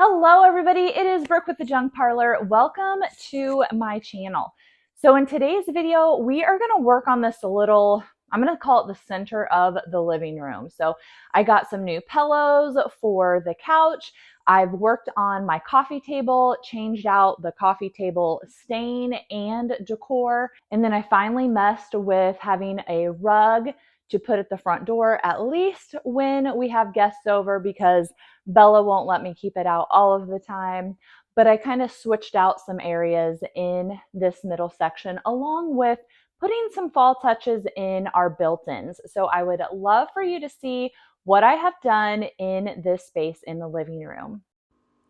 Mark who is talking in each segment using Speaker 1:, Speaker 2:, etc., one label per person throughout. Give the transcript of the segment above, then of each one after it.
Speaker 1: Hello everybody, it is Brooke with the Junk Parlor. Welcome to my channel. So in today's video, we are gonna work on this a little, I'm gonna call it the center of the living room. So I got some new pillows for the couch. I've worked on my coffee table, changed out the coffee table stain and decor. And then I finally messed with having a rug to put at the front door, at least when we have guests over, because Bella won't let me keep it out all of the time, but I kind of switched out some areas in this middle section along with putting some fall touches in our built-ins. So I would love for you to see what I have done in this space in the living room.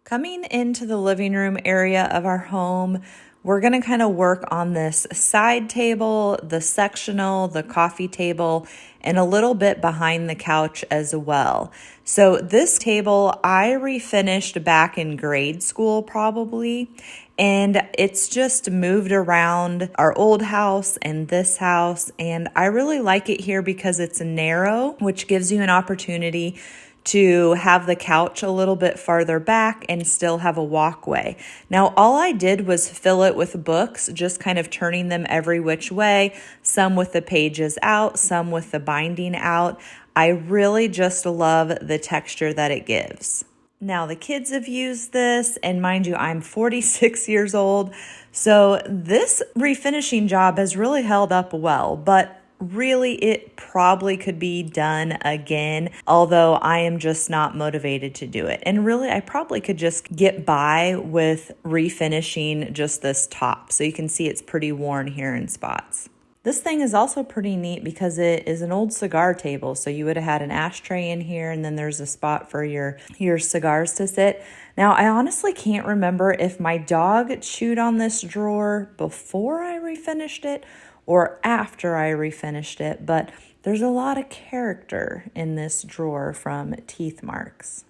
Speaker 2: Coming into the living room area of our home, we're going to kind of work on this side table, the sectional, the coffee table, and a little bit behind the couch as well. So this table I refinished back in grade school probably, and it's just moved around our old house and this house, and I really like it here because it's narrow, which gives you an opportunity to have the couch a little bit farther back and still have a walkway. Now, all I did was fill it with books, just kind of turning them every which way, some with the pages out, some with the binding out. I really just love the texture that it gives. Now, the kids have used this, and mind you, I'm 46 years old, so this refinishing job has really held up well, but really, it probably could be done again, although I am just not motivated to do it. And really, I probably could just get by with refinishing just this top. So you can see it's pretty worn here in spots. This thing is also pretty neat because it is an old cigar table. So you would have had an ashtray in here, and then there's a spot for your cigars to sit. Now, I honestly can't remember if my dog chewed on this drawer before I refinished it or after I refinished it, but there's a lot of character in this drawer from teeth marks.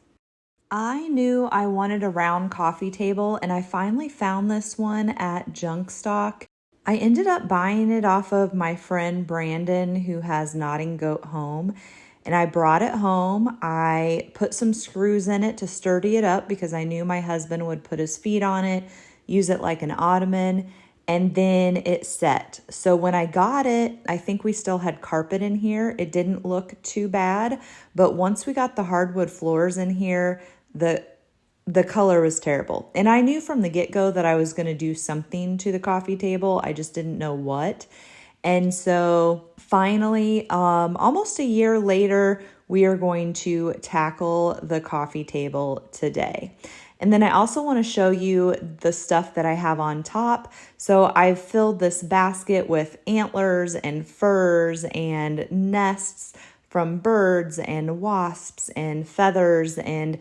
Speaker 2: I knew I wanted a round coffee table, and I finally found this one at Junk Stock. I ended up buying it off of my friend Brandon, who has Nodding Goat Home, and I brought it home. I put some screws in it to sturdy it up because I knew my husband would put his feet on it, use it like an ottoman, and then it set. So when I got it, I think we still had carpet in here. It didn't look too bad, but once we got the hardwood floors in here, the color was terrible. And I knew from the get-go that I was going to do something to the coffee table. I just didn't know what. And so finally, almost a year later, we are going to tackle the coffee table today. And then I also want to show you the stuff that I have on top. So I've filled this basket with antlers and furs and nests from birds and wasps and feathers, and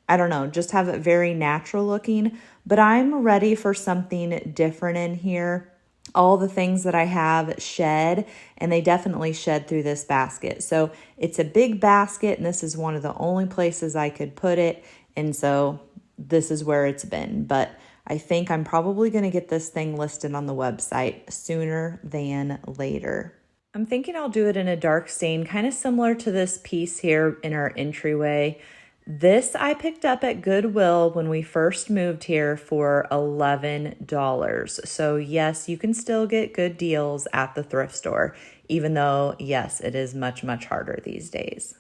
Speaker 2: I don't know, just have it very natural looking. But I'm ready for something different in here. All the things that I have shed, and they definitely shed through this basket. So it's a big basket, and this is one of the only places I could put it. And so this is where it's been. But I think I'm probably going to get this thing listed on the website sooner than later. I'm thinking I'll do it in a dark stain, kind of similar to this piece here in our entryway. This I picked up at Goodwill when we first moved here for $11. So yes, you can still get good deals at the thrift store, even though, yes, it is much, much harder these days.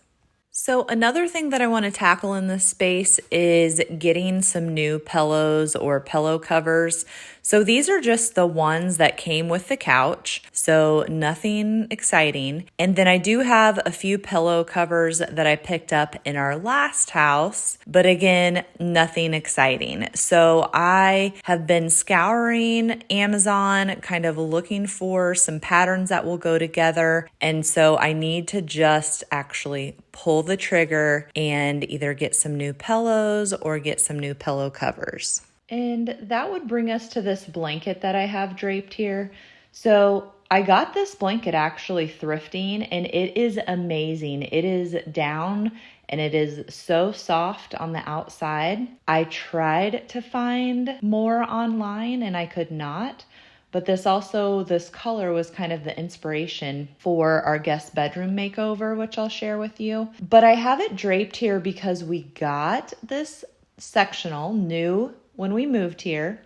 Speaker 2: So another thing that I want to tackle in this space is getting some new pillows or pillow covers. So these are just the ones that came with the couch, so nothing exciting. And then I do have a few pillow covers that I picked up in our last house, but again, nothing exciting. So I have been scouring Amazon, kind of looking for some patterns that will go together. And so I need to just actually pull the trigger and either get some new pillows or get some new pillow covers. And that would bring us to this blanket that I have draped here. So I got this blanket actually thrifting, and it is amazing. It is down and it is so soft on the outside. I tried to find more online and I could not. But this color was kind of the inspiration for our guest bedroom makeover, which I'll share with you. But I have it draped here because we got this sectional new when we moved here.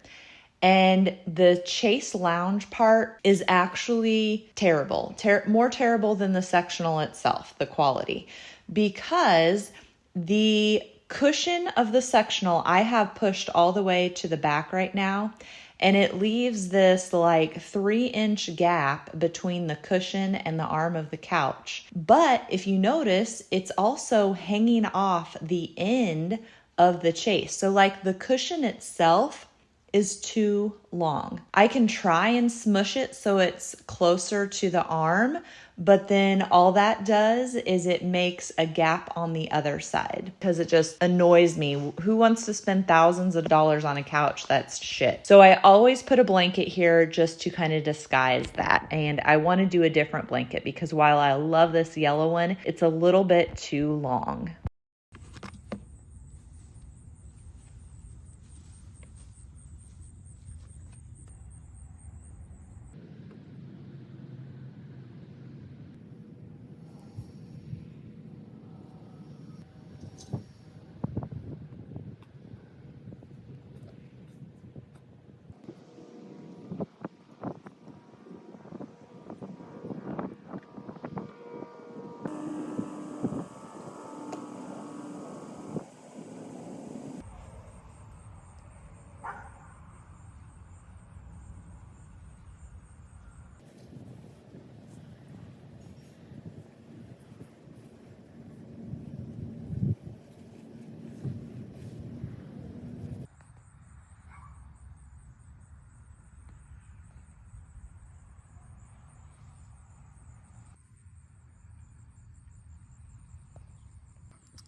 Speaker 2: And the Chase Lounge part is actually terrible, more terrible than the sectional itself, the quality, because the cushion of the sectional I have pushed all the way to the back right now, and it leaves this like 3-inch gap between the cushion and the arm of the couch. But if you notice, it's also hanging off the end of the Chase. So like the cushion itself is too long. I can try and smush it so it's closer to the arm, but then all that does is it makes a gap on the other side because it just annoys me. Who wants to spend thousands of dollars on a couch? That's shit. So I always put a blanket here just to kind of disguise that. And I want to do a different blanket because while I love this yellow one, it's a little bit too long.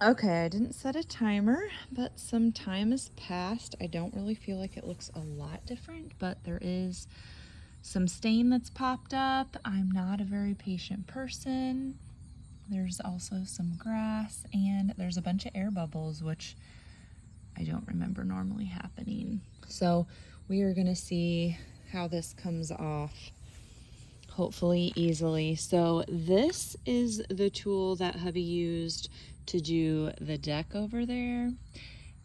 Speaker 2: Okay, I didn't set a timer, but some time has passed. I don't really feel like it looks a lot different, but there is some stain that's popped up. I'm not a very patient person. There's also some grass and there's a bunch of air bubbles, which I don't remember normally happening. So we are gonna see how this comes off, hopefully easily. So this is the tool that hubby used to do the deck over there,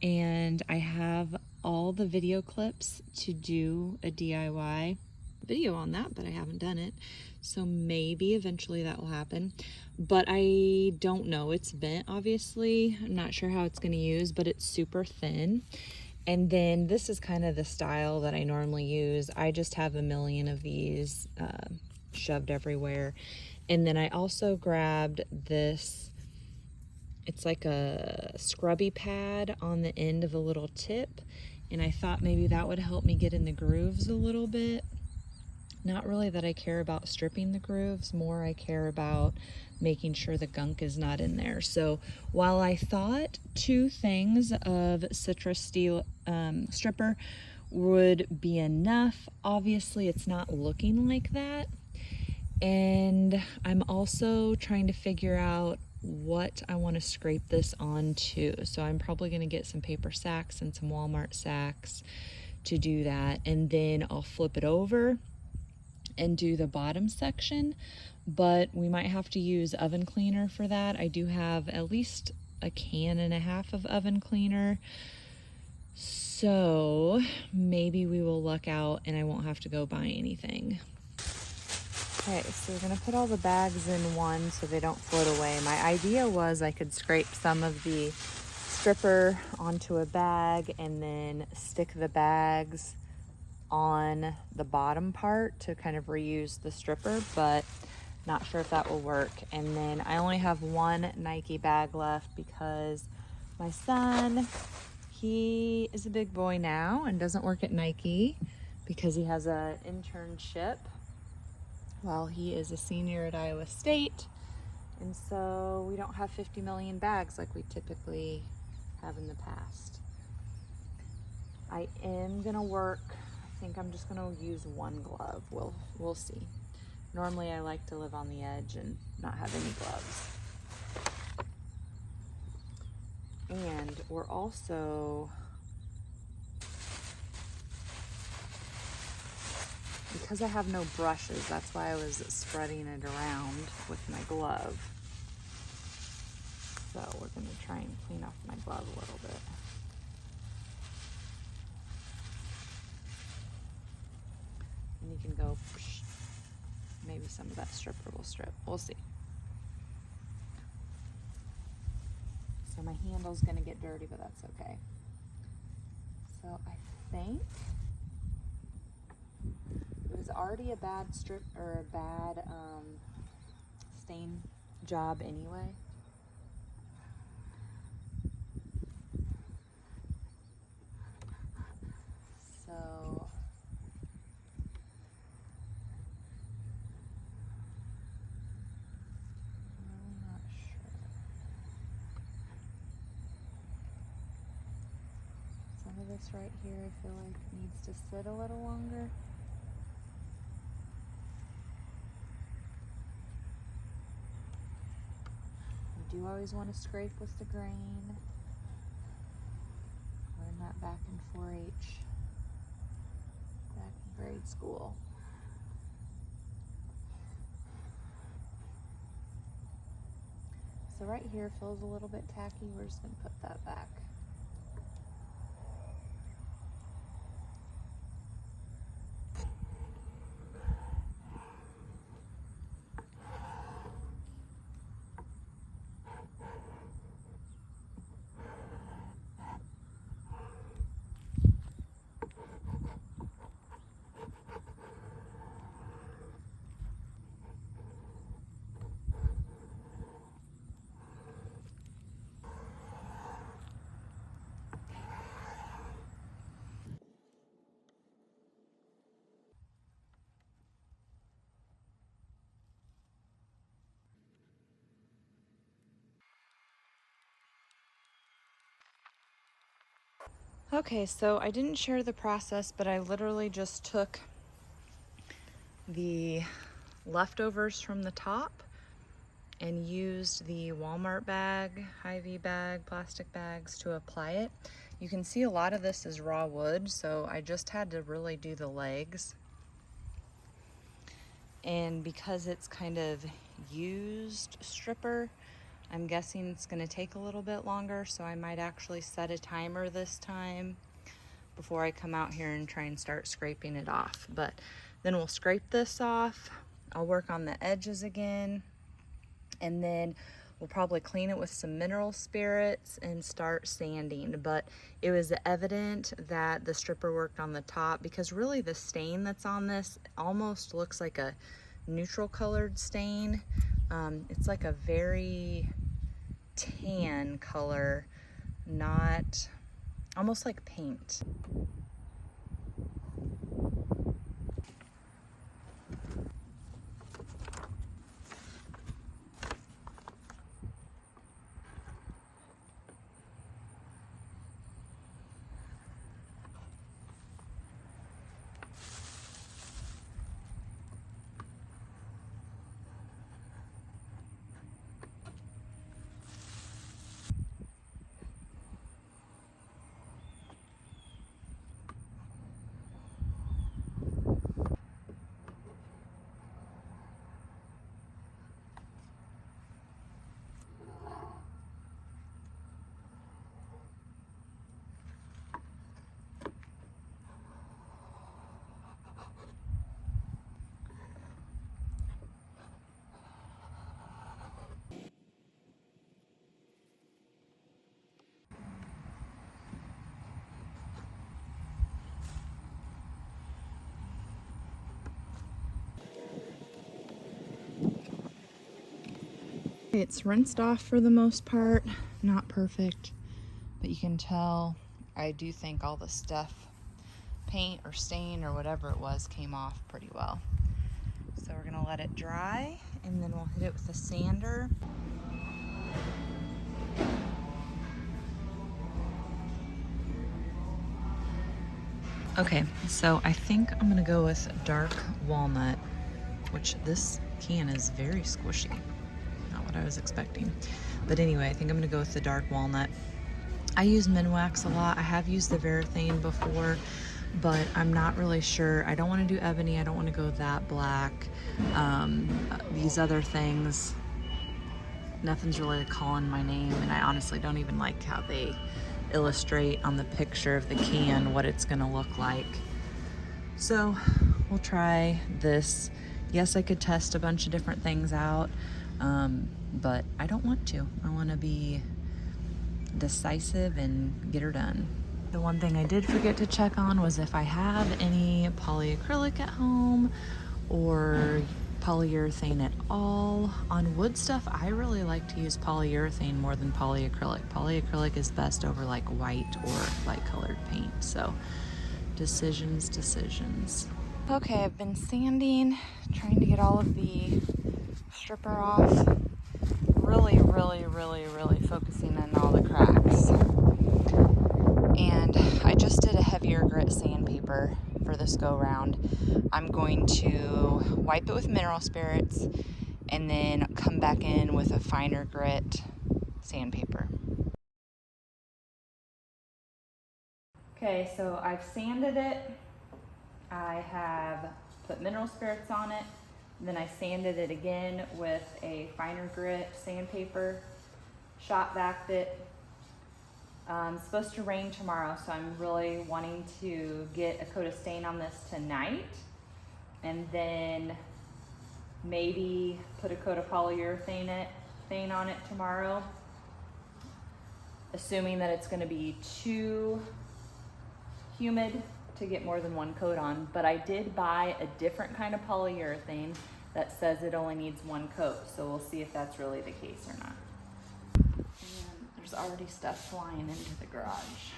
Speaker 2: and I have all the video clips to do a DIY video on that, but I haven't done it, so maybe eventually that will happen, but I don't know. It's bent, obviously. I'm not sure how it's going to use, but it's super thin. And then this is kind of the style that I normally use. I just have a million of these shoved everywhere. And then I also grabbed this, it's like a scrubby pad on the end of the little tip, and I thought maybe that would help me get in the grooves a little bit. Not really that I care about stripping the grooves, more I care about making sure the gunk is not in there. So while I thought 2 things of citrus steel stripper would be enough, obviously it's not looking like that. And I'm also trying to figure out what I want to scrape this onto. So I'm probably going to get some paper sacks and some Walmart sacks to do that. And then I'll flip it over and do the bottom section, but we might have to use oven cleaner for that. I do have at least a can and a half of oven cleaner, so maybe we will luck out and I won't have to go buy anything. Okay, so we're gonna put all the bags in one so they don't float away. My idea was I could scrape some of the stripper onto a bag and then stick the bags on the bottom part to kind of reuse the stripper, but not sure if that will work. And then I only have one Nike bag left because my son, he is a big boy now and doesn't work at Nike because he has an internship while he is a senior at Iowa State, and so we don't have 50 million bags like we typically have in the past. I am gonna work, I think I'm just gonna use one glove. We'll see. Normally I like to live on the edge and not have any gloves. And we're also, because I have no brushes, that's why I was spreading it around with my glove. So we're gonna try and clean off my glove a little bit. we can go, maybe some of that stripper will strip. We'll see. So my handle's gonna get dirty, but that's okay. So I think it was already a bad strip or a bad stain job anyway. So I'm not sure. Some of this right here I feel like needs to sit a little longer. You do always want to scrape with the grain. Learn that back in 4-H, back in grade school. So right here feels a little bit tacky. We're just going to put that back. Okay, so I didn't share the process, but I literally just took the leftovers from the top and used the Walmart bag, Hy-Vee bag, plastic bags to apply it. You can see a lot of this is raw wood, so I just had to really do the legs. And because it's kind of used stripper, I'm guessing it's going to take a little bit longer, so I might actually set a timer this time before I come out here and try and start scraping it off. But then we'll scrape this off. I'll work on the edges again, and then we'll probably clean it with some mineral spirits and start sanding. But it was evident that the stripper worked on the top, because really the stain that's on this almost looks like a neutral colored stain. It's like a very tan color, not almost like paint. It's rinsed off for the most part, not perfect, but you can tell I do think all the stuff, paint or stain or whatever it was, came off pretty well. So we're gonna let it dry and then we'll hit it with a sander. Okay, so I think I'm gonna go with dark walnut, which this can is very squishy. Not what I was expecting. But anyway, I think I'm gonna go with the dark walnut. I use Minwax a lot. I have used the Varathane before, but I'm not really sure. I don't want to do ebony. I don't want to go that black. These other things, nothing's really calling my name, and I honestly don't even like how they illustrate on the picture of the can what it's gonna look like. So we'll try this. Yes, I could test a bunch of different things out, but I don't want to. I want to be decisive and get her done. The one thing I did forget to check on was if I have any polyacrylic at home or polyurethane at all. On wood stuff, I really like to use polyurethane more than polyacrylic. Polyacrylic is best over like white or light colored paint. So decisions. Okay, I've been sanding, trying to get all of the stripper off. Really focusing on all the cracks. And I just did a heavier grit sandpaper for this go round. I'm going to wipe it with mineral spirits and then come back in with a finer grit sandpaper. Okay, so I've sanded it. I have put mineral spirits on it. Then I sanded it again with a finer grit sandpaper, shot vacked it. It's supposed to rain tomorrow, so I'm really wanting to get a coat of stain on this tonight and then maybe put a coat of polyurethane on it tomorrow, assuming that it's going to be too humid to get more than one coat on. But I did buy a different kind of polyurethane that says it only needs one coat, so we'll see if that's really the case or not. And there's already stuff flying into the garage.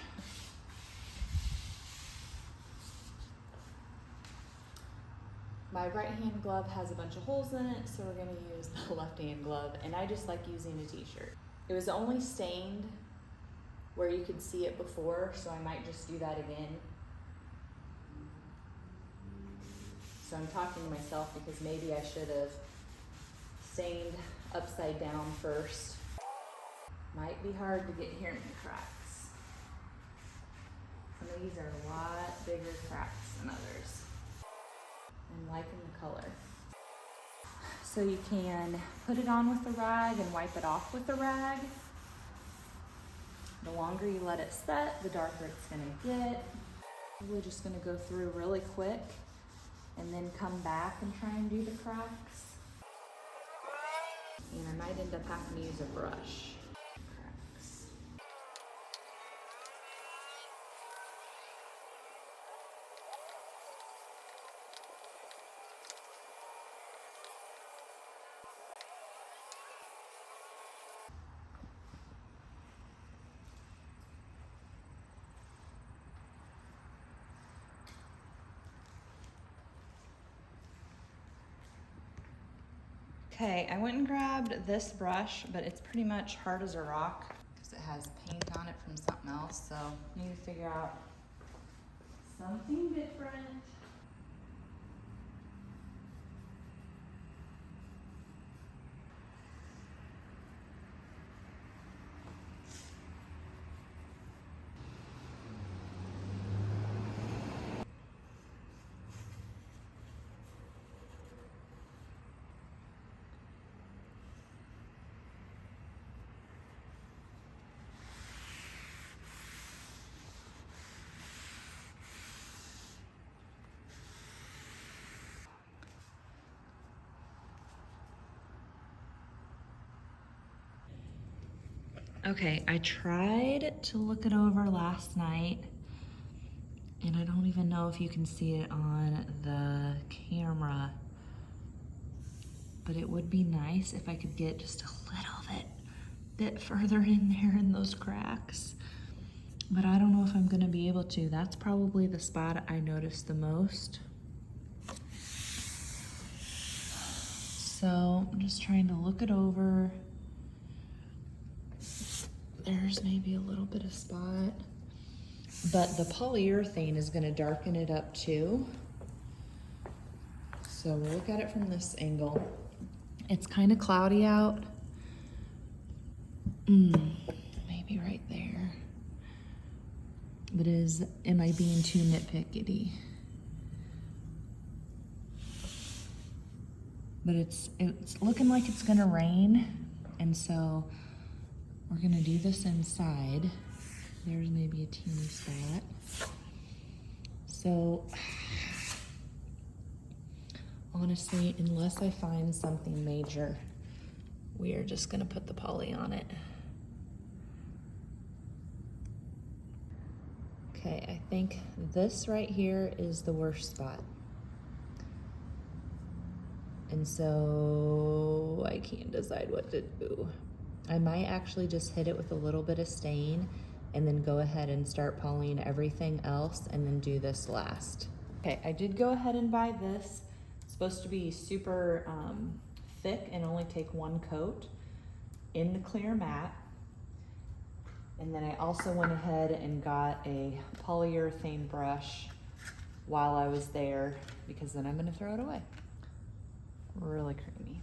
Speaker 2: My right hand glove has a bunch of holes in it, so we're gonna use the left hand glove, and I just like using a t-shirt. It was only stained where you could see it before, so I might just do that again. So I'm talking to myself because maybe I should have stained upside down first. Might be hard to get here in the cracks. Some of these are a lot bigger cracks than others. I'm liking the color. So you can put it on with a rag and wipe it off with a rag. The longer you let it set, the darker it's gonna get. We're just gonna go through really quick and then come back and try and do the cracks. And I might end up having to use a brush. Cracks. Okay, I went and grabbed this brush, but it's pretty much hard as a rock because it has paint on it from something else, so I need to figure out something different. Okay, I tried to look it over last night, and I don't even know if you can see it on the camera, but it would be nice if I could get just a little bit further in there in those cracks. But I don't know if I'm gonna be able to. That's probably the spot I noticed the most. So I'm just trying to look it over. There's maybe a little bit of spot, but the polyurethane is gonna darken it up too. So we'll look at it from this angle. It's kind of cloudy out. Maybe right there. But am I being too nitpicky? But it's looking like it's gonna rain, and so we're gonna do this inside. There's maybe a teeny spot. So honestly, unless I find something major, we are just gonna put the poly on it. Okay, I think this right here is the worst spot. And so I can't decide what to do. I might actually just hit it with a little bit of stain and then go ahead and start polying everything else and then do this last. Okay, I did go ahead and buy this. It's supposed to be super thick and only take one coat in the clear matte. And then I also went ahead and got a polyurethane brush while I was there because then I'm gonna throw it away. Really creamy.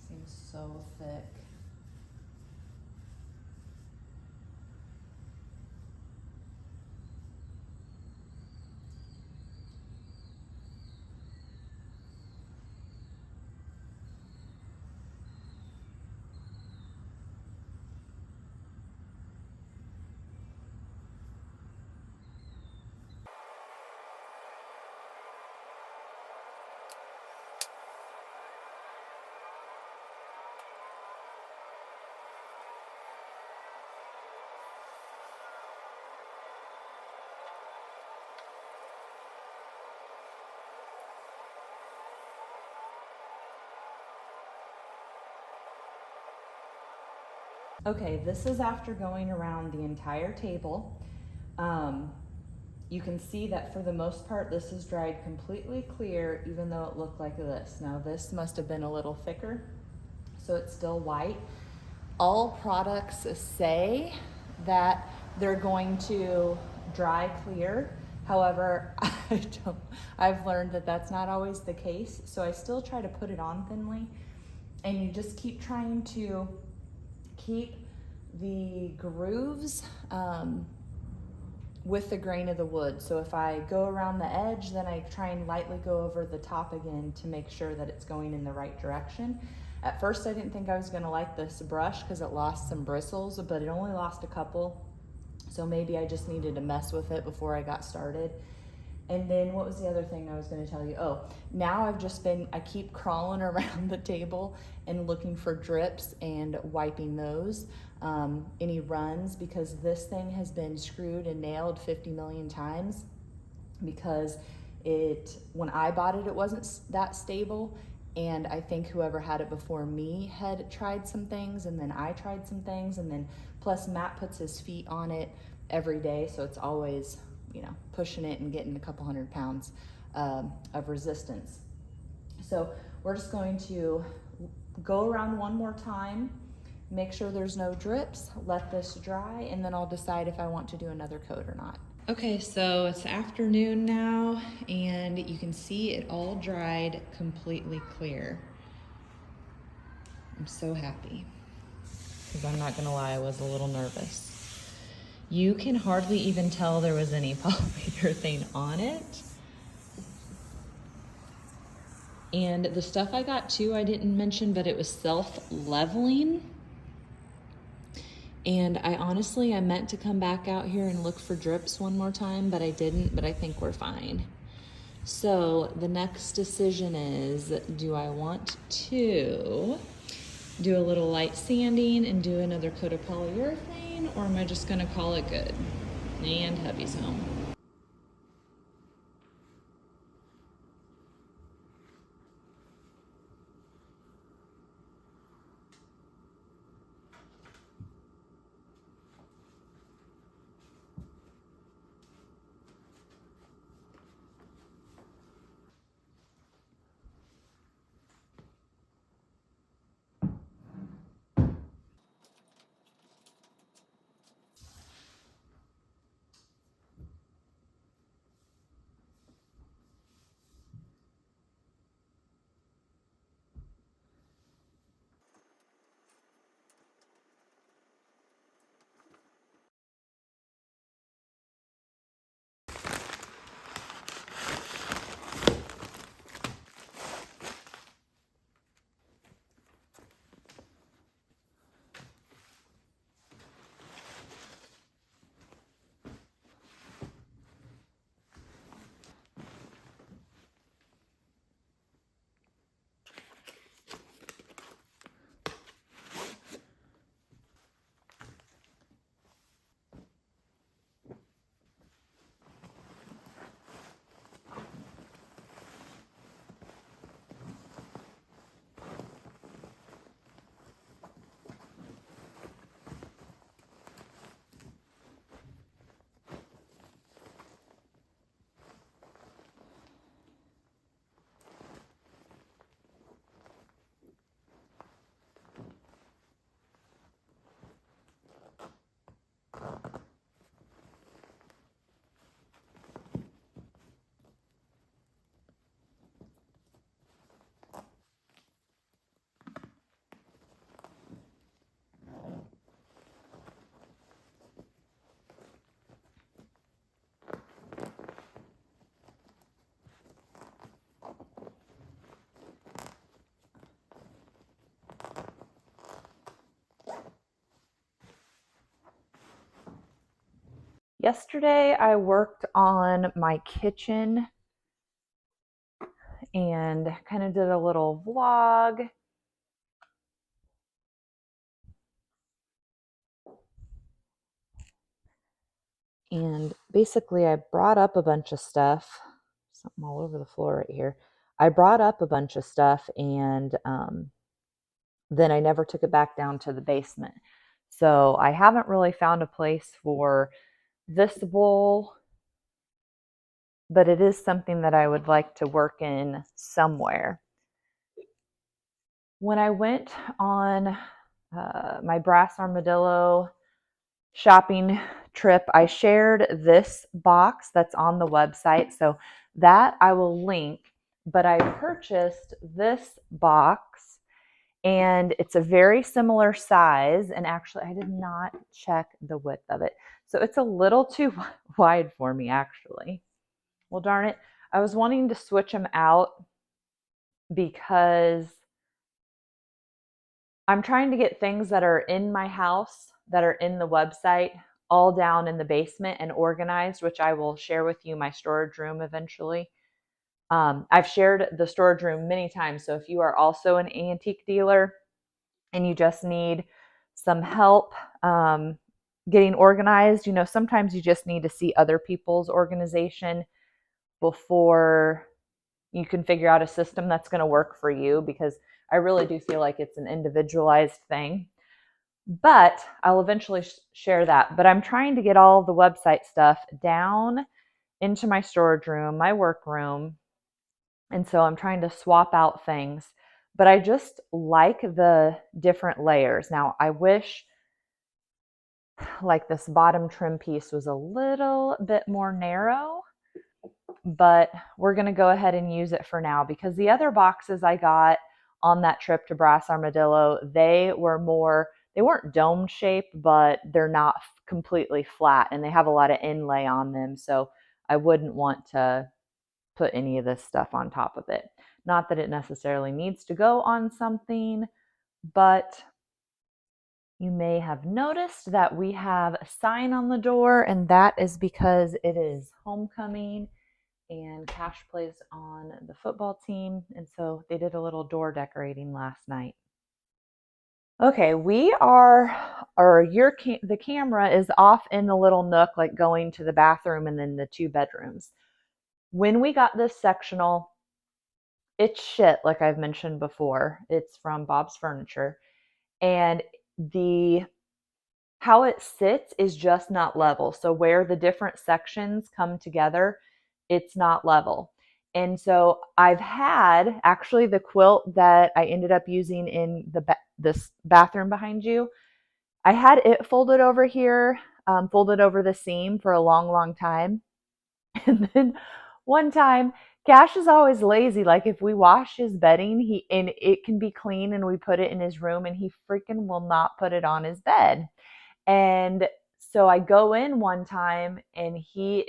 Speaker 2: Seems so thick. Okay, this is after going around the entire table. You can see that for the most part, this is dried completely clear, even though it looked like this. Now this must have been a little thicker, so it's still white. All products say that they're going to dry clear. However, I've learned that that's not always the case. So I still try to put it on thinly, and you just keep trying to keep the grooves with the grain of the wood. So if I go around the edge, then I try and lightly go over the top again to make sure that it's going in the right direction. At first I didn't think I was gonna like this brush because it lost some bristles, but it only lost a couple. So maybe I just needed to mess with it before I got started. And then what was the other thing I was gonna tell you? Oh, now I keep crawling around the table and looking for drips and wiping those, any runs, because this thing has been screwed and nailed 50 million times because when I bought it, it wasn't that stable. And I think whoever had it before me had tried some things, and then I tried some things, and then plus Matt puts his feet on it every day, so it's always, pushing it and getting a couple 100 pounds of resistance. So we're just going to go around one more time, make sure there's no drips, let this dry, and then I'll decide if I want to do another coat or not. Okay, so it's afternoon now, and you can see it all dried completely clear. I'm so happy, because I'm not gonna lie, I was a little nervous. You can hardly even tell there was any polyurethane on it. And the stuff I got too, I didn't mention, but it was self-leveling. And I meant to come back out here and look for drips one more time, but I didn't, but I think we're fine. So the next decision is, do I want to do a little light sanding and do another coat of polyurethane, or am I just gonna call it good? And hubby's home.
Speaker 1: Yesterday I worked on my kitchen and kind of did a little vlog. And basically I brought up a bunch of stuff, something all over the floor right here. I brought up a bunch of stuff and then I never took it back down to the basement. So I haven't really found a place for this bowl, but it is something that I would like to work in somewhere. When I went on my brass armadillo shopping trip, I shared this box that's on the website. So that I will link, but I purchased this box and it's a very similar size. And actually, I did not check the width of it. So it's a little too wide for me, actually. Well, darn it. I was wanting to switch them out because I'm trying to get things that are in my house, that are in the website, all down in the basement and organized, which I will share with you my storage room eventually. I've shared the storage room many times. So if you are also an antique dealer and you just need some help getting organized, sometimes you just need to see other people's organization before you can figure out a system that's going to work for you, because I really do feel like it's an individualized thing. But I'll eventually share that. But I'm trying to get all the website stuff down into my storage room, my work room. And so I'm trying to swap out things. But I just like the different layers. Now, I wish like this bottom trim piece was a little bit more narrow, but we're going to go ahead and use it for now, because the other boxes I got on that trip to Brass Armadillo, they weren't dome shaped, but they're not completely flat and they have a lot of inlay on them. So I wouldn't want to put any of this stuff on top of it. Not that it necessarily needs to go on something, but you may have noticed that we have a sign on the door, and that is because it is homecoming and Cash plays on the football team. And so they did a little door decorating last night. Okay, the camera is off in the little nook, like going to the bathroom and then the two bedrooms. When we got this sectional, it's shit, like I've mentioned before. It's from Bob's Furniture. And the how it sits is just not level. So where the different sections come together, it's not level. And so I've had actually the quilt that I ended up using in this bathroom behind you. I had it folded over here, folded over the seam for a long, long time. And then one time, Cash is always lazy. Like if we wash his bedding, and it can be clean, and we put it in his room, and he freaking will not put it on his bed. And so I go in one time and he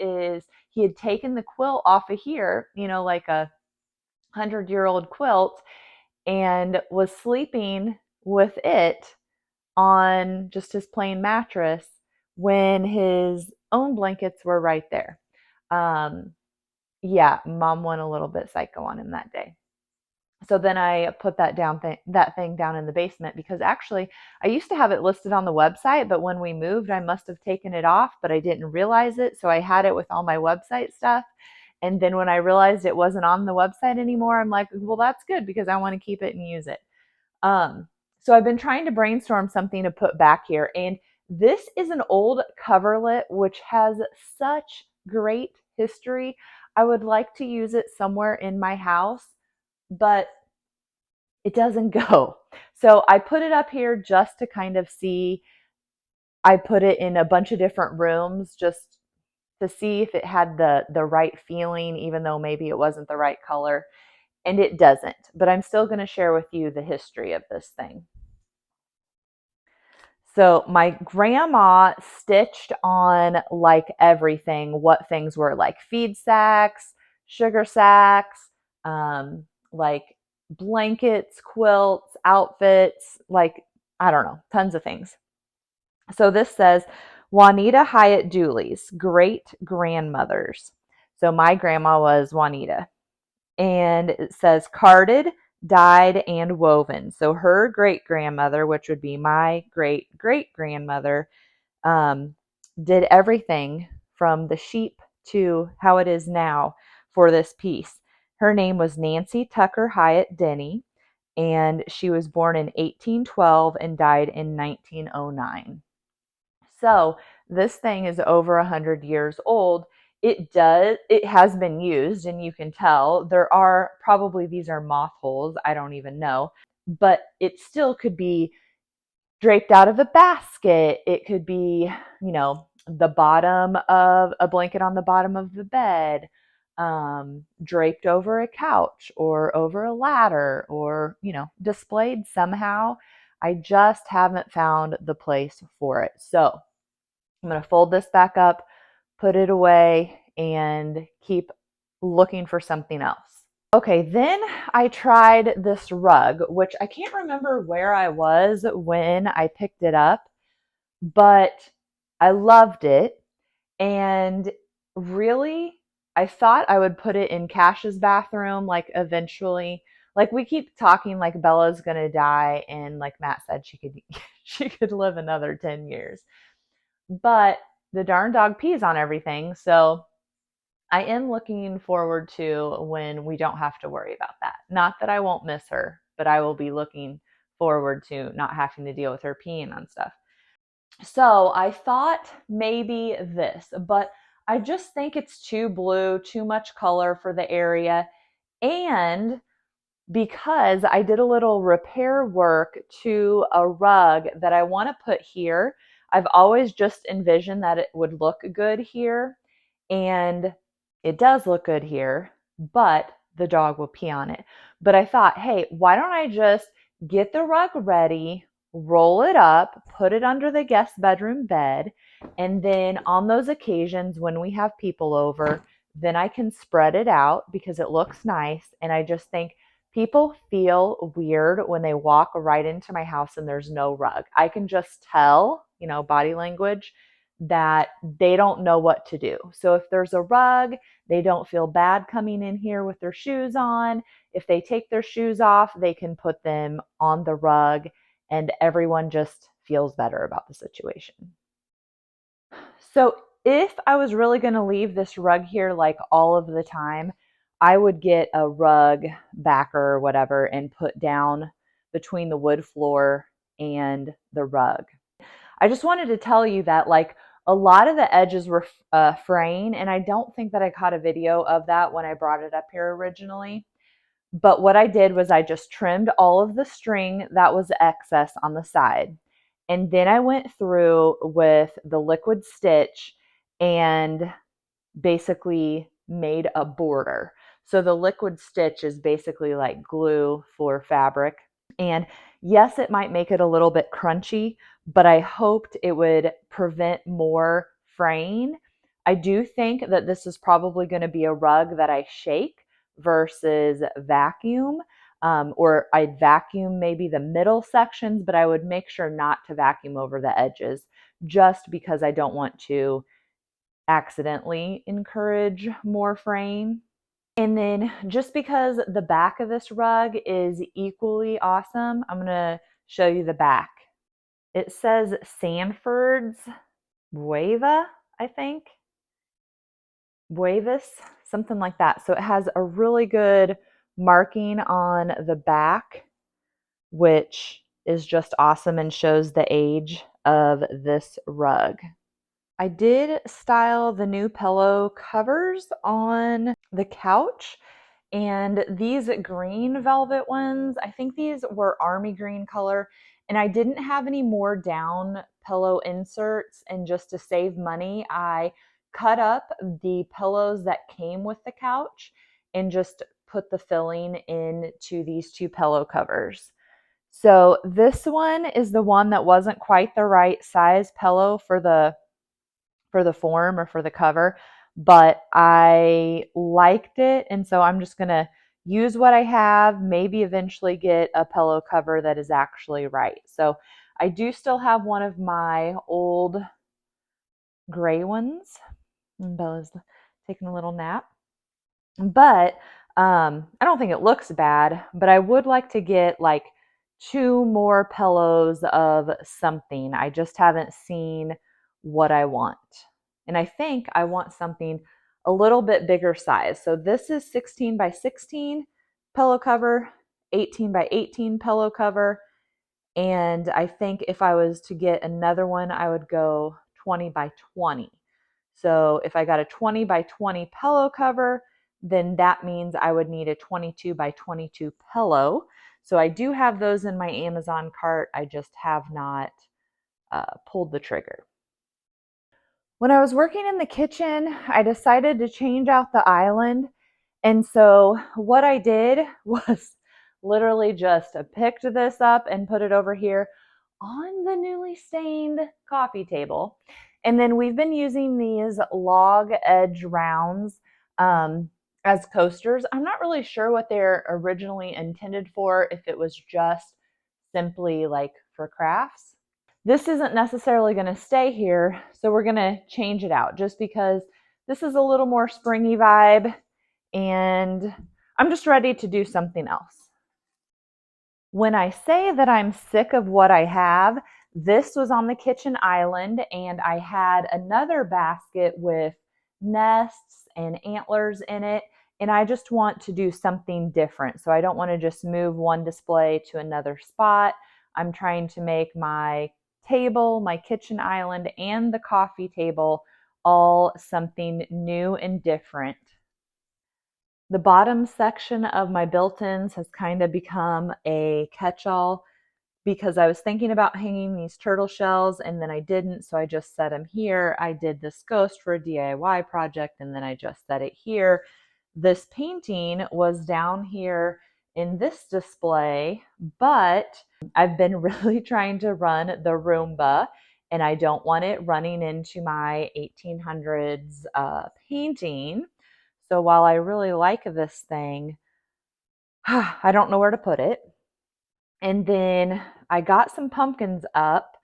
Speaker 1: had taken the quilt off of here, like a 100-year-old quilt, and was sleeping with it on just his plain mattress when his own blankets were right there. Yeah, mom went a little bit psycho on him that day. So then I put that thing down in the basement, because actually I used to have it listed on the website, but when we moved, I must have taken it off, but I didn't realize it. So I had it with all my website stuff. And then when I realized it wasn't on the website anymore, I'm like, well, that's good, because I want to keep it and use it. So I've been trying to brainstorm something to put back here. And this is an old coverlet, which has such great history. I would like to use it somewhere in my house, but it doesn't go. So I put it up here just to kind of see. I put it in a bunch of different rooms just to see if it had the right feeling, even though maybe it wasn't the right color. And it doesn't. But I'm still going to share with you the history of this thing. So my grandma stitched on like everything, what things were like feed sacks, sugar sacks, like blankets, quilts, outfits, like, I don't know, tons of things. So this says, Juanita Hyatt Dooley's great grandmothers. So my grandma was Juanita. And it says carded, dyed, and woven. So her great grandmother, which would be my great great grandmother, um, did everything from the sheep to how it is now for this piece. Her name was Nancy Tucker Hyatt Denny, and she was born in 1812 and died in 1909. So this thing is over 100 years old. It has been used, and you can tell there are probably, these are moth holes, I don't even know, but it still could be draped out of a basket. It could be, the bottom of a blanket on the bottom of the bed, draped over a couch or over a ladder, or, displayed somehow. I just haven't found the place for it. So I'm going to fold this back up, put it away, and keep looking for something else. Okay, then I tried this rug, which I can't remember where I was when I picked it up, but I loved it. And really, I thought I would put it in Cash's bathroom, like eventually. Like we keep talking like Bella's gonna die, and like Matt said, she could she could live another 10 years. But the darn dog pees on everything, so I am looking forward to when we don't have to worry about that. Not that I won't miss her, but I will be looking forward to not having to deal with her peeing on stuff. So I thought maybe this, but I just think it's too blue, too much color for the area. And because I did a little repair work to a rug that I want to put here, I've always just envisioned that it would look good here. And it does look good here, but the dog will pee on it. But I thought, hey, why don't I just get the rug ready, roll it up, put it under the guest bedroom bed, and then on those occasions when we have people over, then I can spread it out because it looks nice. And I just think people feel weird when they walk right into my house and there's no rug. I can just tell, body language, that they don't know what to do. So if there's a rug, they don't feel bad coming in here with their shoes on. If they take their shoes off, they can put them on the rug, and everyone just feels better about the situation. So if I was really going to leave this rug here like all of the time, I would get a rug backer or whatever and put down between the wood floor and the rug. I just wanted to tell you that like a lot of the edges were fraying, and I don't think that I caught a video of that when I brought it up here originally. But what I did was I just trimmed all of the string that was excess on the side. And then I went through with the liquid stitch and basically made a border. So the liquid stitch is basically like glue for fabric. And yes, it might make it a little bit crunchy, but I hoped it would prevent more fraying. I do think that this is probably going to be a rug that I shake versus vacuum. Or I'd vacuum maybe the middle sections, but I would make sure not to vacuum over the edges just because I don't want to accidentally encourage more fraying. And then just because the back of this rug is equally awesome, I'm going to show you the back. It says Sanford's Bueva, I think. Buevis, something like that. So it has a really good marking on the back, which is just awesome and shows the age of this rug. I did style the new pillow covers on the couch, and these green velvet ones, I think these were army green color, and I didn't have any more down pillow inserts, and just to save money, I cut up the pillows that came with the couch and just put the filling into these two pillow covers. So this one is the one that wasn't quite the right size pillow for the form or for the cover, but I liked it. And so I'm just going to use what I have, maybe eventually get a pillow cover that is actually right. So I do still have one of my old gray ones. And Bella's taking a little nap. But I don't think it looks bad, but I would like to get like two more pillows of something. I just haven't seen what I want. And I think I want something a little bit bigger size. So this is 16 by 16 pillow cover, 18 by 18 pillow cover. And I think if I was to get another one, I would go 20 by 20. So if I got a 20 by 20 pillow cover, then that means I would need a 22 by 22 pillow. So I do have those in my Amazon cart. I just have not pulled the trigger. When I was working in the kitchen, I decided to change out the island. And so what I did was literally just picked this up and put it over here on the newly stained coffee table. And then we've been using these log edge rounds as coasters. I'm not really sure what they're originally intended for, if it was just simply like for crafts. This isn't necessarily going to stay here, so we're going to change it out just because this is a little more springy vibe and I'm just ready to do something else. When I say that I'm sick of what I have, this was on the kitchen island and I had another basket with nests and antlers in it, and I just want to do something different. So I don't want to just move one display to another spot. I'm trying to make my table, my kitchen island, and the coffee table all something new and different. The bottom section of my built-ins has kind of become a catch-all because I was thinking about hanging these turtle shells and then I didn't, so I just set them here. I did this ghost for a DIY project and then I just set it here. This painting was down here in this display, but I've been really trying to run the Roomba and I don't want it running into my 1800s painting. So while I really like this thing, I don't know where to put it. And then I got some pumpkins up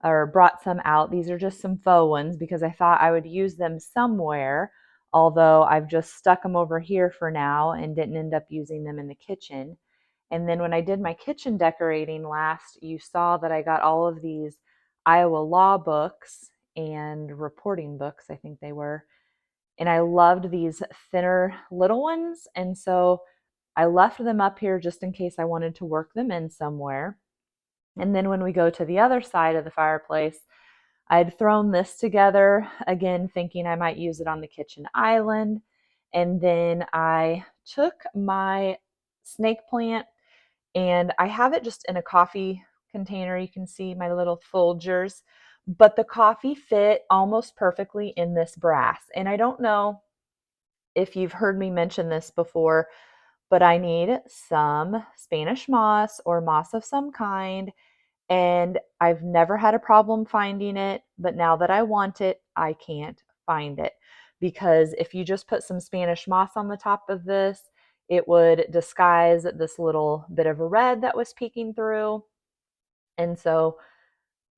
Speaker 1: or brought some out. These are just some faux ones because I thought I would use them somewhere, although I've just stuck them over here for now and didn't end up using them in the kitchen. And then when I did my kitchen decorating last, you saw that I got all of these Iowa law books and reporting books, I think they were. And I loved these thinner little ones. And so I left them up here just in case I wanted to work them in somewhere. And then when we go to the other side of the fireplace, I'd thrown this together again, thinking I might use it on the kitchen island. And then I took my snake plant and I have it just in a coffee container. You can see my little Folgers, but the coffee fit almost perfectly in this brass. And I don't know if you've heard me mention this before, but I need some Spanish moss or moss of some kind. And I've never had a problem finding it, but now that I want it, I can't find it. Because if you just put some Spanish moss on the top of this, it would disguise this little bit of a red that was peeking through. And so,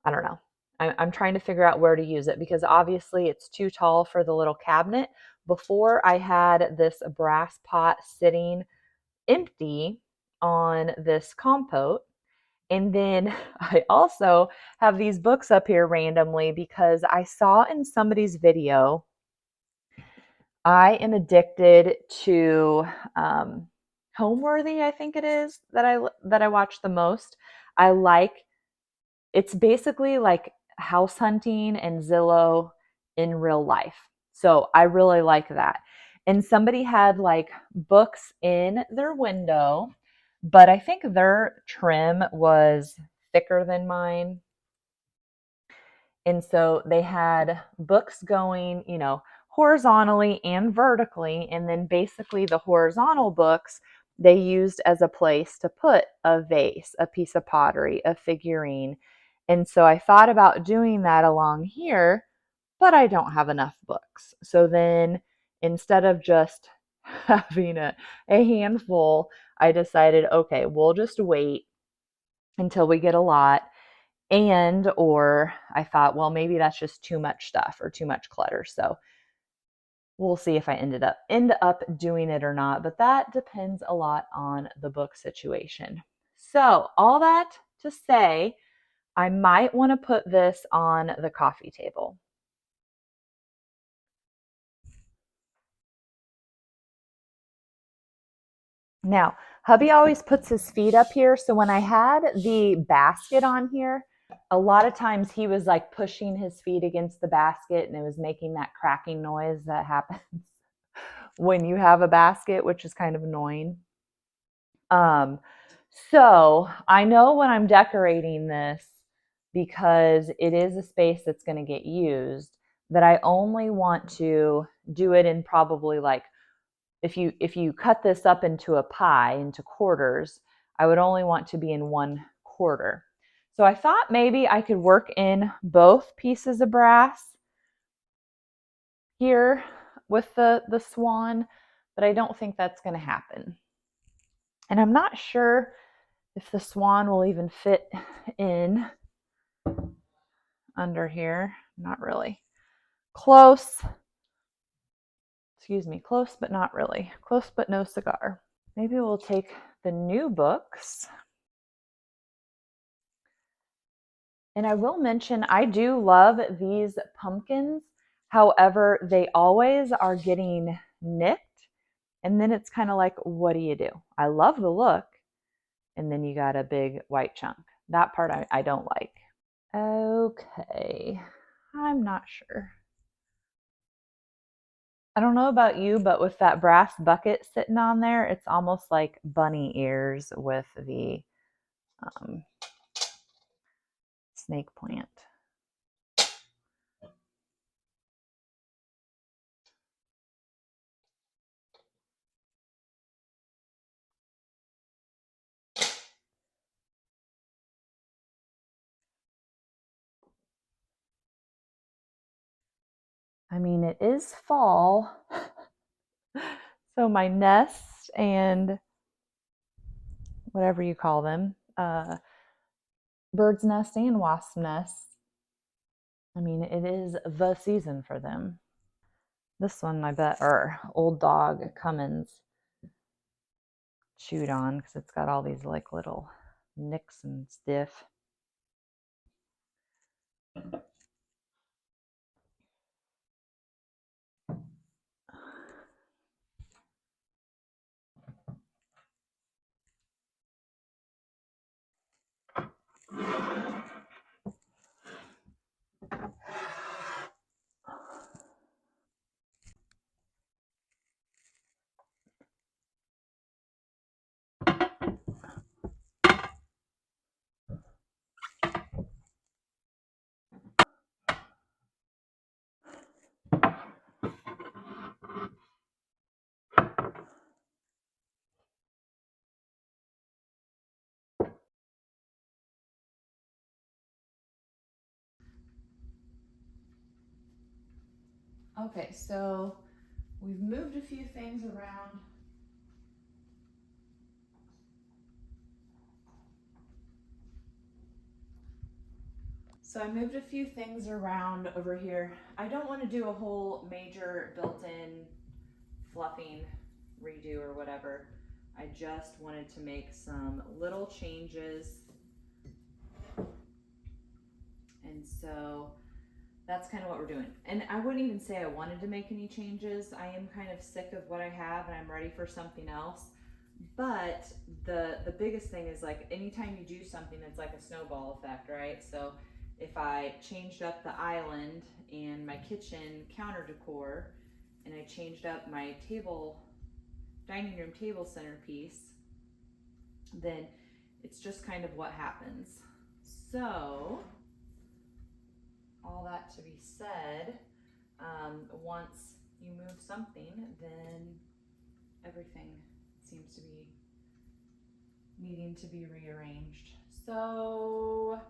Speaker 1: I don't know. I'm trying to figure out where to use it because obviously it's too tall for the little cabinet. Before I had this brass pot sitting empty on this compote. And then I also have these books up here randomly because I saw in somebody's video, I am addicted to Homeworthy, I think it is that I watch the most. I like it's basically like house hunting and Zillow in real life. So I really like that. And somebody had like books in their window, but I think their trim was thicker than mine. And so they had books going, horizontally and vertically. And then basically the horizontal books they used as a place to put a vase, a piece of pottery, a figurine. And so I thought about doing that along here, but I don't have enough books. So then instead of just having a handful, I decided, okay, we'll just wait until we get a lot. or I thought, well, maybe that's just too much stuff or too much clutter. So we'll see if I end up doing it or not, but that depends a lot on the book situation. So all that to say, I might want to put this on the coffee table. Now, hubby always puts his feet up here. So when I had the basket on here, a lot of times he was like pushing his feet against the basket and it was making that cracking noise that happens when you have a basket, which is kind of annoying. So I know when I'm decorating this, because it is a space that's going to get used, that I only want to do it in probably like, if you cut this up into a pie into quarters, I would only want to be in 1/4. So I thought maybe I could work in both pieces of brass here with the swan, but I don't think that's going to happen. And I'm not sure if the swan will even fit in under here. Not really. Close. Excuse me, close but not really. Close but no cigar. Maybe we'll take the new books. And I will mention, I do love these pumpkins. However, they always are getting nicked. And then it's kind of like, what do you do? I love the look. And then you got a big white chunk. That part I don't like. Okay, I'm not sure. I don't know about you, but with that brass bucket sitting on there, it's almost like bunny ears with the um, snake plant. I mean, it is fall. So my nest and whatever you call them, bird's nest and wasp nest. I mean, it is the season for them. This one, I bet, or old dog Cummins chewed on because it's got all these like little nicks and stiff. Okay, so we've moved a few things around. So I moved a few things around over here. I don't want to do a whole major built-in fluffing redo or whatever. I just wanted to make some little changes. And so that's kind of what we're doing. And I wouldn't even say I wanted to make any changes. I am kind of sick of what I have and I'm ready for something else. But the biggest thing is like anytime you do something, it's like a snowball effect, right? So if I changed up the island and my kitchen counter decor and I changed up my dining room table centerpiece, then it's just kind of what happens. So all that to be said, once you move something, then everything seems to be needing to be rearranged. So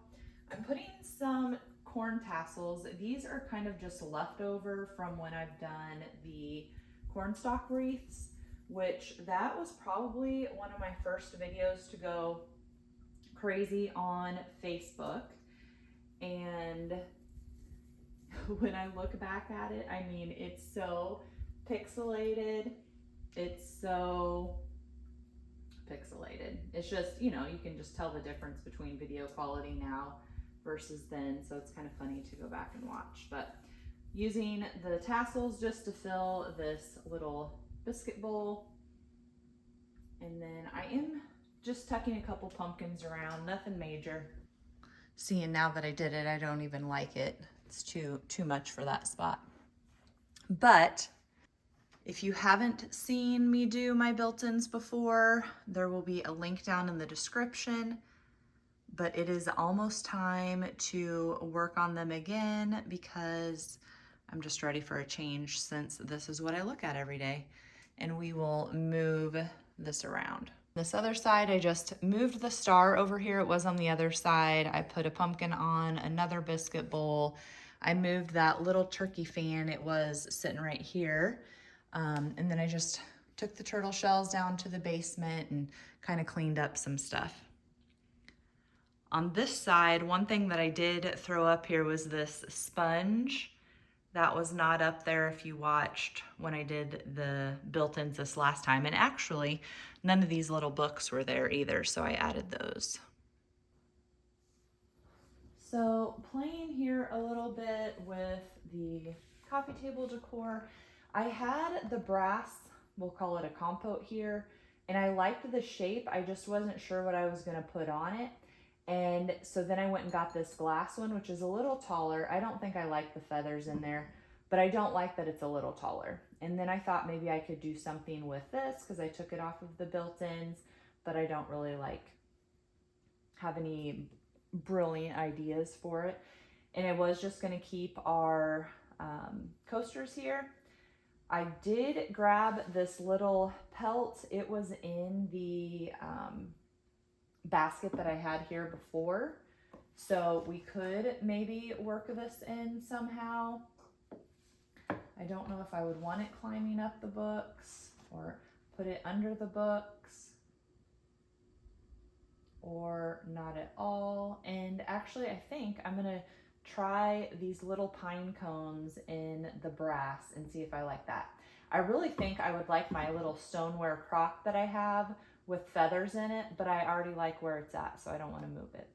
Speaker 1: I'm putting some corn tassels. These are kind of just leftover from when I've done the cornstalk wreaths, which that was probably one of my first videos to go crazy on Facebook. And when I look back at it, I mean, it's so pixelated. It's so pixelated. It's just, you know, you can just tell the difference between video quality now versus then. So it's kind of funny to go back and watch. But using the tassels just to fill this little biscuit bowl. And then I am just tucking a couple pumpkins around, nothing major. Seeing now that I did it, I don't even like it. It's too much for that spot. But if you haven't seen me do my built-ins before, there will be a link down in the description. But it is almost time to work on them again because I'm just ready for a change since this is what I look at every day. And we will move this around. This other side, I just moved the star over here. It was on the other side. I put a pumpkin on another biscuit bowl. I moved that little turkey fan. It was sitting right here. And then I just took the turtle shells down to the basement and kind of cleaned up some stuff. On this side, one thing that I did throw up here was this sponge. That was not up there if you watched when I did the built-ins this last time. And actually, none of these little books were there either, so I added those. So playing here a little bit with the coffee table decor, I had the brass, we'll call it a compote here, and I liked the shape. I just wasn't sure what I was gonna put on it. And so then I went and got this glass one, which is a little taller. I don't think I like the feathers in there, but I don't like that it's a little taller. And then I thought maybe I could do something with this because I took it off of the built-ins, but I don't really have any brilliant ideas for it. And I was just gonna keep our coasters here. I did grab this little pelt. It was in the basket that I had here before. So we could maybe work this in somehow. I don't know if I would want it climbing up the books or put it under the books or not at all. And actually I think I'm gonna try these little pine cones in the brass and see if I like that. I really think I would like my little stoneware crock that I have with feathers in it, but I already like where it's at, so I don't want to move it.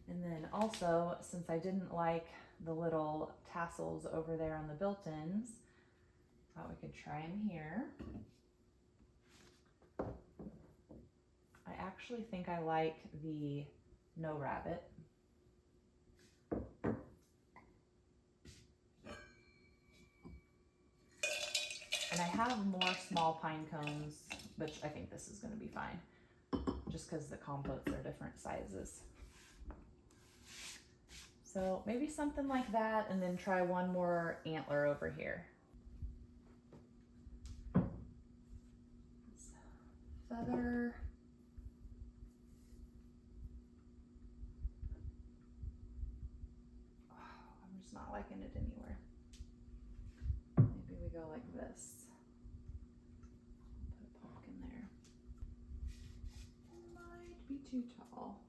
Speaker 1: And then also, since I didn't like the little tassels over there on the built-ins, thought we could try them here. I actually think I like the no rabbit. And I have more small pine cones, which I think this is going to be fine, just because the compotes are different sizes. So maybe something like that, and then try one more antler over here. Feather. Oh, I'm just not liking it anywhere. Maybe we go like this. Put a pumpkin there. It might be too tall.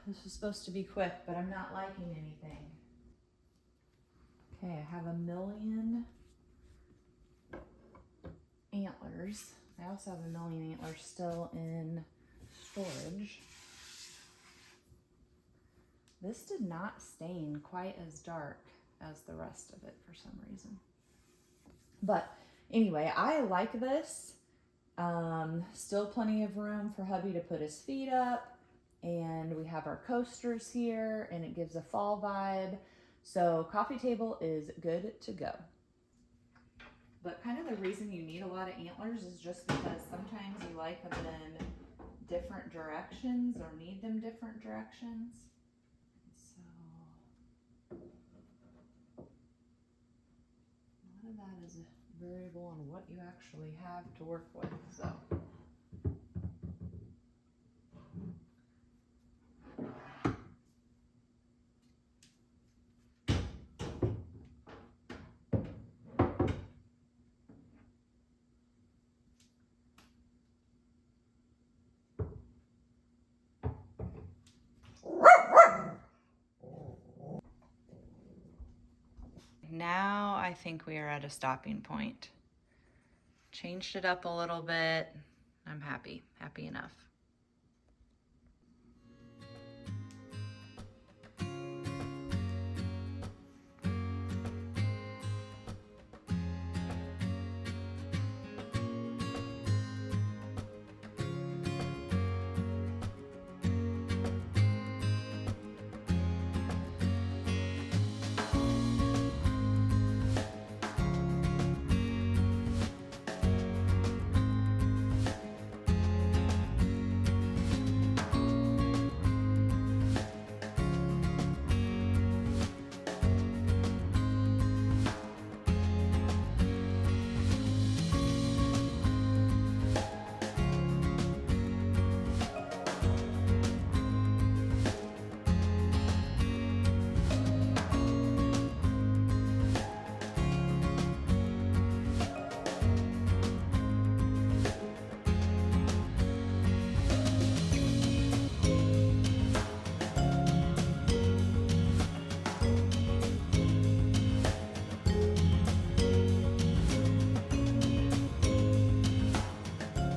Speaker 1: This is supposed to be quick, but I'm not liking anything. Okay, I have 1,000,000 antlers. I also have 1,000,000 antlers still in storage. This did not stain quite as dark as the rest of it for some reason. But anyway, I like this. Still plenty of room for hubby to put his feet up. And we have our coasters here and it gives a fall vibe. So coffee table is good to go. But kind of the reason you need a lot of antlers is just because sometimes you like them in different directions or need them different directions. So a lot of that is a variable on what you actually have to work with. So
Speaker 2: think we are at a stopping point. Changed it up a little bit. I'm happy enough.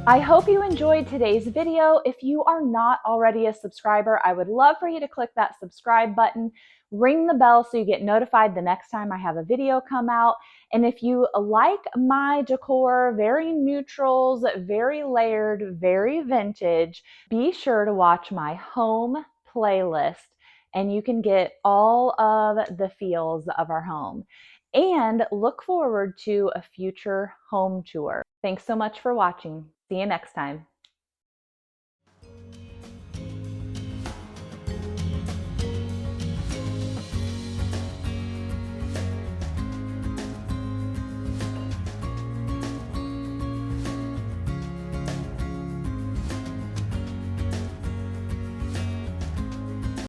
Speaker 1: I hope you enjoyed today's video. If you are not already a subscriber, I would love for you to click that subscribe button, ring the bell so you get notified the next time I have a video come out. And if you like my decor, very neutrals, very layered, very vintage, be sure to watch my home playlist and you can get all of the feels of our home. And look forward to a future home tour. Thanks so much for watching. See you next time.